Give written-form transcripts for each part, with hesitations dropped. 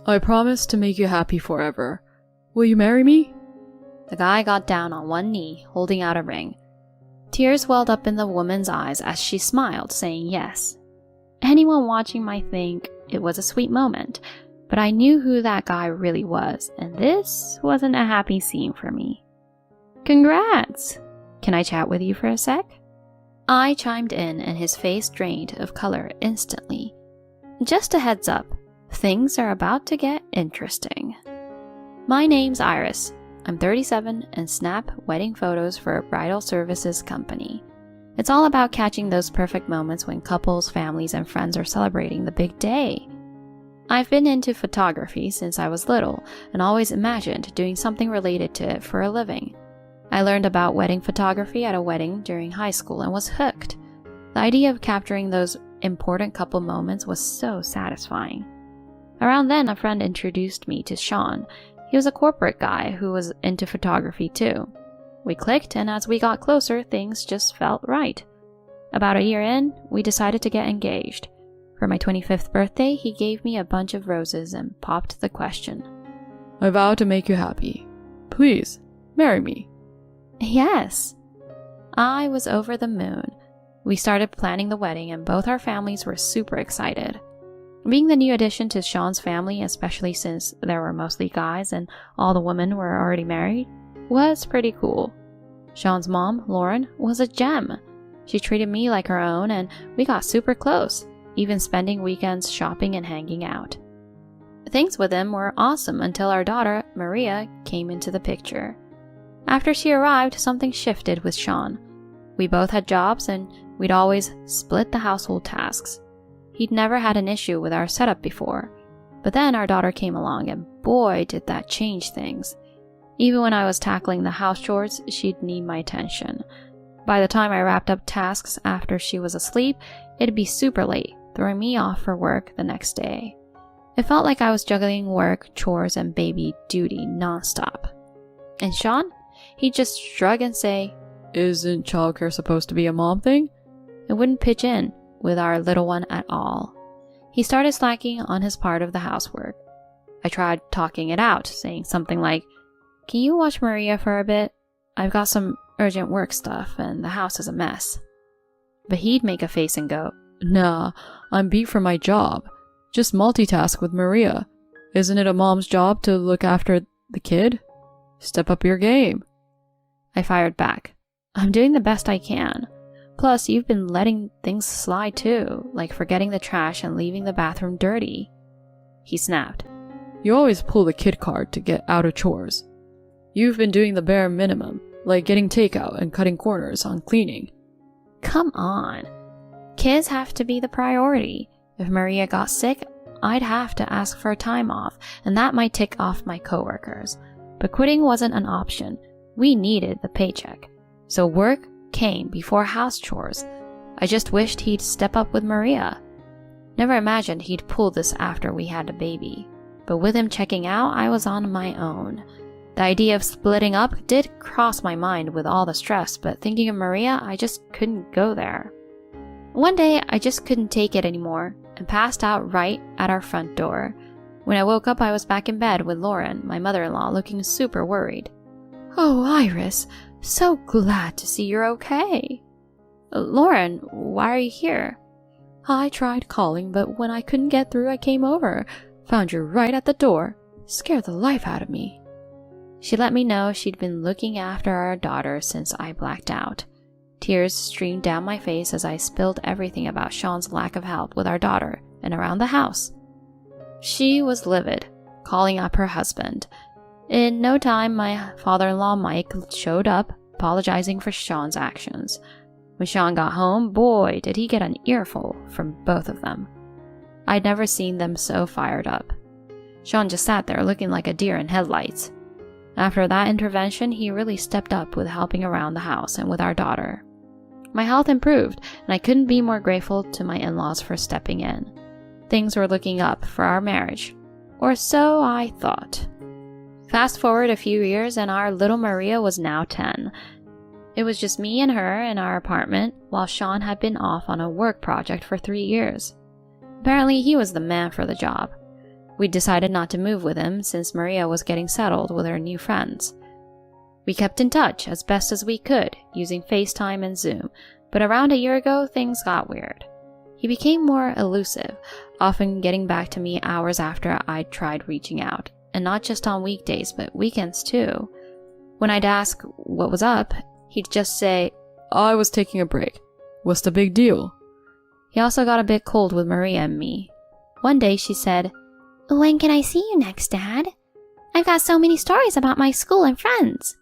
I promise to make you happy forever. Will you marry me? The guy got down on one knee, holding out a ring. Tears welled up in the woman's eyes as she smiled, saying yes. Anyone watching might think it was a sweet moment, but I knew who that guy really was, and this wasn't a happy scene for me. Congrats! Can I chat with you for a sec? I chimed in, and his face drained of color instantly. Just a heads up, things are about to get interesting. My name's Iris. I'm 37 and snap wedding photos for a bridal services company. It's all about catching those perfect moments when couples, families, and friends are celebrating the big day. I've been into photography since I was little and always imagined doing something related to it for a living. I learned about wedding photography at a wedding during high school and was hooked. The idea of capturing those important couple moments was so satisfying. Around then, a friend introduced me to Sean. He was a corporate guy who was into photography too. We clicked, and as we got closer, things just felt right. About a year in, we decided to get engaged. For my 25th birthday, he gave me a bunch of roses and popped the question. I vow to make you happy. Please, marry me. Yes. I was over the moon. We started planning the wedding, and both our families were super excited. Being the new addition to Sean's family, especially since there were mostly guys and all the women were already married, was pretty cool. Sean's mom, Lauren, was a gem. She treated me like her own, and we got super close, even spending weekends shopping and hanging out. Things with them were awesome until our daughter, Maria, came into the picture. After she arrived, something shifted with Sean. We both had jobs, and we'd always split the household tasks. He'd never had an issue with our setup before, but then our daughter came along, and boy, did that change things. Even when I was tackling the house chores, she'd need my attention. By the time I wrapped up tasks after she was asleep, it'd be super late, throwing me off for work the next day. It felt like I was juggling work, chores, and baby duty nonstop. And Sean? He'd just shrug and say, Isn't childcare supposed to be a mom thing? And wouldn't pitch in with our little one at all. He started slacking on his part of the housework. I tried talking it out, saying something like, Can you watch Maria for a bit? I've got some urgent work stuff and the house is a mess. But he'd make a face and go, Nah, I'm beat for my job. Just multitask with Maria. Isn't it a mom's job to look after the kid? Step up your game. I fired back. I'm doing the best I can. Plus, you've been letting things slide too, like forgetting the trash and leaving the bathroom dirty. He snapped. You always pull the kid card to get out of chores. You've been doing the bare minimum, like getting takeout and cutting corners on cleaning. Come on. Kids have to be the priority. If Maria got sick, I'd have to ask for a time off, and that might tick off my coworkers. But quitting wasn't an option. We needed the paycheck. So work came before house chores. I just wished he'd step up with Maria. Never imagined he'd pull this after we had a baby. But with him checking out, I was on my own. The idea of splitting up did cross my mind with all the stress, but thinking of Maria, I just couldn't go there. One day, I just couldn't take it anymore and passed out right at our front door. When I woke up, I was back in bed with Lauren, my mother-in-law, looking super worried. Oh, Iris, so glad to see you're okay. Lauren, why are you here? I tried calling, but when I couldn't get through, I came over. Found you right at the door. Scared the life out of me. She let me know she'd been looking after our daughter since I blacked out. Tears streamed down my face as I spilled everything about Sean's lack of help with our daughter and around the house. She was livid, calling up her husband. In no time, my father-in-law Mike showed up, apologizing for Sean's actions. When Sean got home, boy, did he get an earful from both of them. I'd never seen them so fired up. Sean just sat there looking like a deer in headlights. After that intervention, he really stepped up with helping around the house and with our daughter. My health improved, and I couldn't be more grateful to my in-laws for stepping in. Things were looking up for our marriage, or so I thought. Fast forward a few years, and our little Maria was now 10. It was just me and her in our apartment, while Sean had been off on a work project for 3 years. Apparently, he was the man for the job. We decided not to move with him since Maria was getting settled with her new friends. We kept in touch as best as we could using FaceTime and Zoom, but around a year ago, things got weird. He became more elusive, often getting back to me hours after I'd tried reaching out, and not just on weekdays, but weekends too. When I'd ask what was up, he'd just say, I was taking a break. What's the big deal? He also got a bit cold with Maria and me. One day she said, "When can I see you next, Dad? I've got so many stories about my school and friends."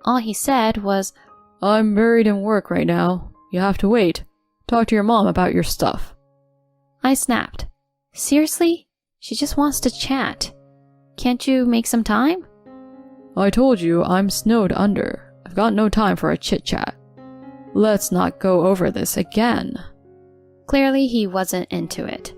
All he said was, I'm buried in work right now. You have to wait. Talk to your mom about your stuff. I snapped. Seriously? She just wants to chat. Can't you make some time? I told you I'm snowed under. I've got no time for a chit-chat. Let's not go over this again. Clearly he wasn't into it.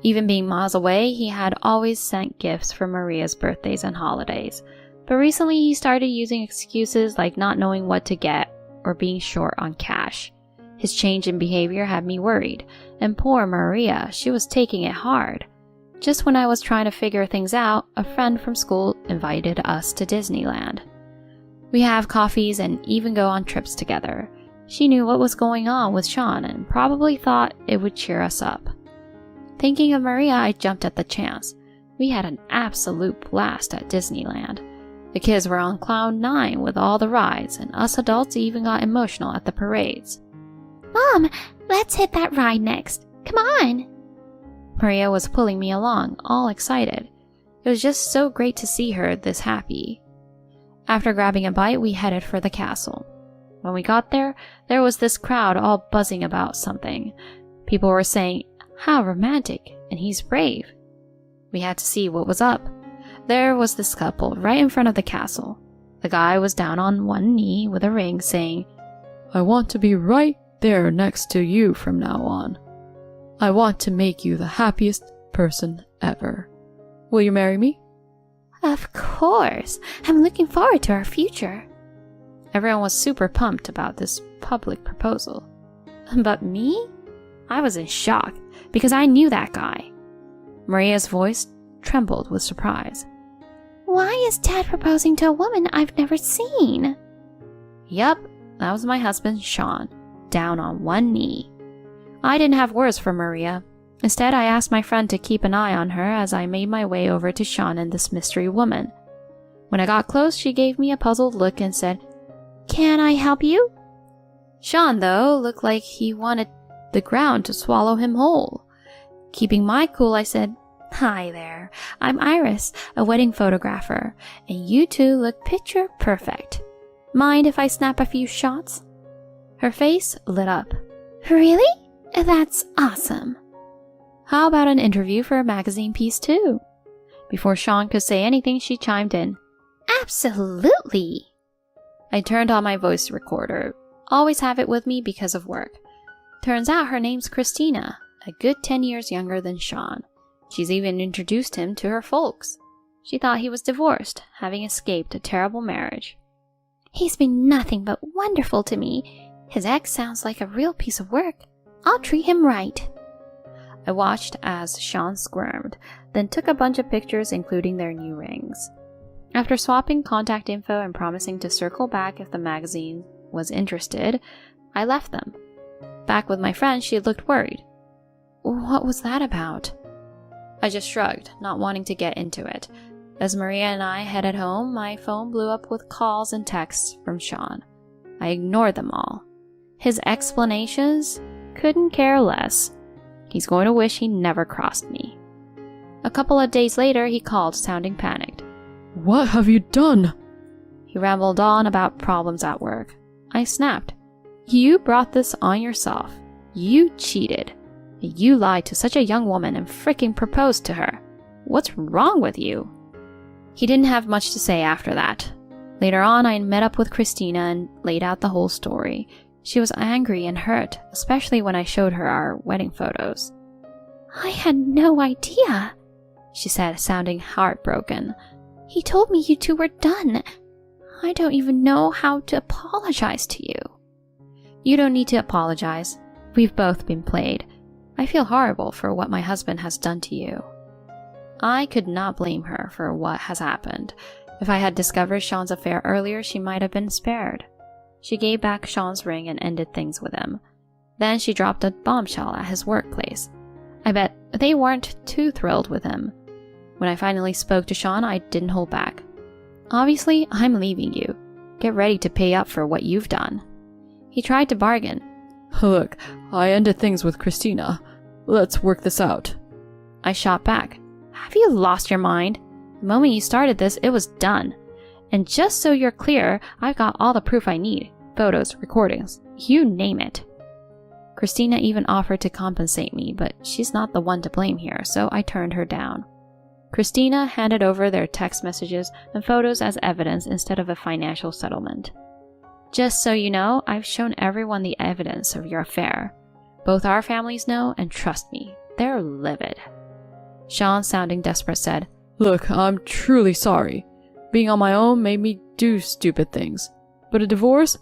Even being miles away, he had always sent gifts for Maria's birthdays and holidays. But recently he started using excuses like not knowing what to get or being short on cash. His change in behavior had me worried, and poor Maria, she was taking it hard. Just when I was trying to figure things out, a friend from school invited us to Disneyland. We have coffees and even go on trips together. She knew what was going on with Sean and probably thought it would cheer us up. Thinking of Maria, I jumped at the chance. We had an absolute blast at Disneyland. The kids were on cloud 9 with all the rides, and us adults even got emotional at the parades. "Mom, let's hit that ride next. Come on." Maria was pulling me along, all excited. It was just so great to see her this happy. After grabbing a bite, we headed for the castle. When we got there, there was this crowd all buzzing about something. People were saying, "How romantic," and "He's brave." We had to see what was up. There was this couple right in front of the castle. The guy was down on one knee with a ring saying, I want to be right there next to you from now on. I want to make you the happiest person ever. Will you marry me? "Of course. I'm looking forward to our future." Everyone was super pumped about this public proposal. But me? I was in shock because I knew that guy. Maria's voice trembled with surprise. "Why is Dad proposing to a woman I've never seen?" Yup, that was my husband, Sean, down on one knee. I didn't have words for Maria. Instead, I asked my friend to keep an eye on her as I made my way over to Sean and this mystery woman. When I got close, she gave me a puzzled look and said, "Can I help you?" Sean, though, looked like he wanted the ground to swallow him whole. Keeping my cool, I said, "Hi there, I'm Iris, a wedding photographer, and you two look picture perfect. Mind if I snap a few shots?" Her face lit up. "Really? That's awesome. How about an interview for a magazine piece too?" Before Sean could say anything, she chimed in, "Absolutely." I turned on my voice recorder. Always have it with me because of work. Turns out her name's Christina, a good 10 years younger than Sean. She's even introduced him to her folks. She thought he was divorced, having escaped a terrible marriage. "He's been nothing but wonderful to me. His ex sounds like a real piece of work. I'll treat him right." I watched as Sean squirmed, then took a bunch of pictures including their new rings. After swapping contact info and promising to circle back if the magazine was interested, I left them. Back with my friend, she looked worried. "What was that about?" I just shrugged, not wanting to get into it. As Maria and I headed home, my phone blew up with calls and texts from Sean. I ignored them all. His explanations? Couldn't care less. He's going to wish he never crossed me. A couple of days later, he called, sounding panicked. What have you done? He rambled on about problems at work. I snapped. You brought this on yourself. You cheated. You lied to such a young woman and fricking proposed to her. What's wrong with you? He didn't have much to say after that. Later on, I met up with Christina and laid out the whole story. She was angry and hurt, especially when I showed her our wedding photos. I had no idea, she said, sounding heartbroken. He told me you two were done. I don't even know how to apologize to you. You don't need to apologize. We've both been played. I feel horrible for what my husband has done to you. I could not blame her for what has happened. If I had discovered Sean's affair earlier, she might have been spared. She gave back Sean's ring and ended things with him. Then she dropped a bombshell at his workplace. I bet they weren't too thrilled with him. When I finally spoke to Sean, I didn't hold back. Obviously, I'm leaving you. Get ready to pay up for what you've done. He tried to bargain. Look, I ended things with Christina. Let's work this out. I shot back. Have you lost your mind? The moment you started this, it was done. And just so you're clear, I've got all the proof I need. Photos, recordings, you name it. Christina even offered to compensate me, but she's not the one to blame here, so I turned her down. Christina handed over their text messages and photos as evidence instead of a financial settlement. Just so you know, I've shown everyone the evidence of your affair. Both our families know, and trust me, they're livid. Sean, sounding desperate, said, Look, I'm truly sorry. Being on my own made me do stupid things. But a divorce?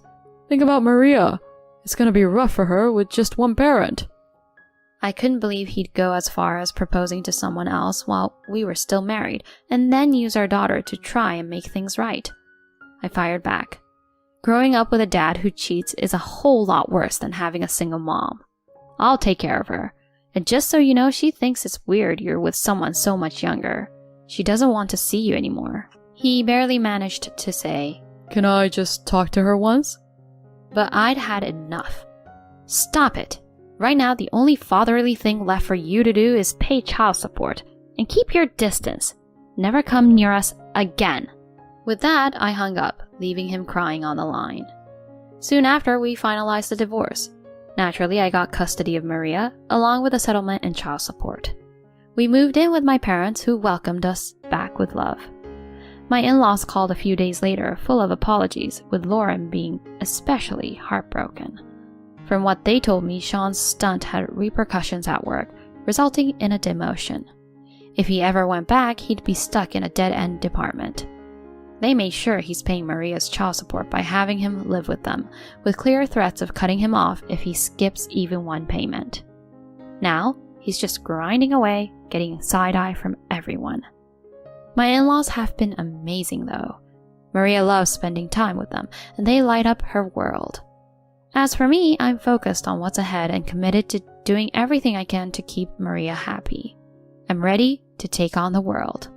Think about Maria. It's gonna be rough for her with just one parent. I couldn't believe he'd go as far as proposing to someone else while we were still married, and then use our daughter to try and make things right. I fired back. Growing up with a dad who cheats is a whole lot worse than having a single mom. I'll take care of her. And just so you know, she thinks it's weird you're with someone so much younger. She doesn't want to see you anymore. He barely managed to say, Can I just talk to her once? But I'd had enough. Stop it. Right now, the only fatherly thing left for you to do is pay child support. And keep your distance. Never come near us again. With that, I hung up, leaving him crying on the line. Soon after, we finalized the divorce. Naturally, I got custody of Maria, along with a settlement and child support. We moved in with my parents, who welcomed us back with love. My in-laws called a few days later, full of apologies, with Lauren being especially heartbroken. From what they told me, Sean's stunt had repercussions at work, resulting in a demotion. If he ever went back, he'd be stuck in a dead-end department. They made sure he's paying Maria's child support by having him live with them, with clear threats of cutting him off if he skips even one payment. Now, he's just grinding away, getting side-eye from everyone. My in-laws have been amazing though. Maria loves spending time with them, and they light up her world. As for me, I'm focused on what's ahead and committed to doing everything I can to keep Maria happy. I'm ready to take on the world.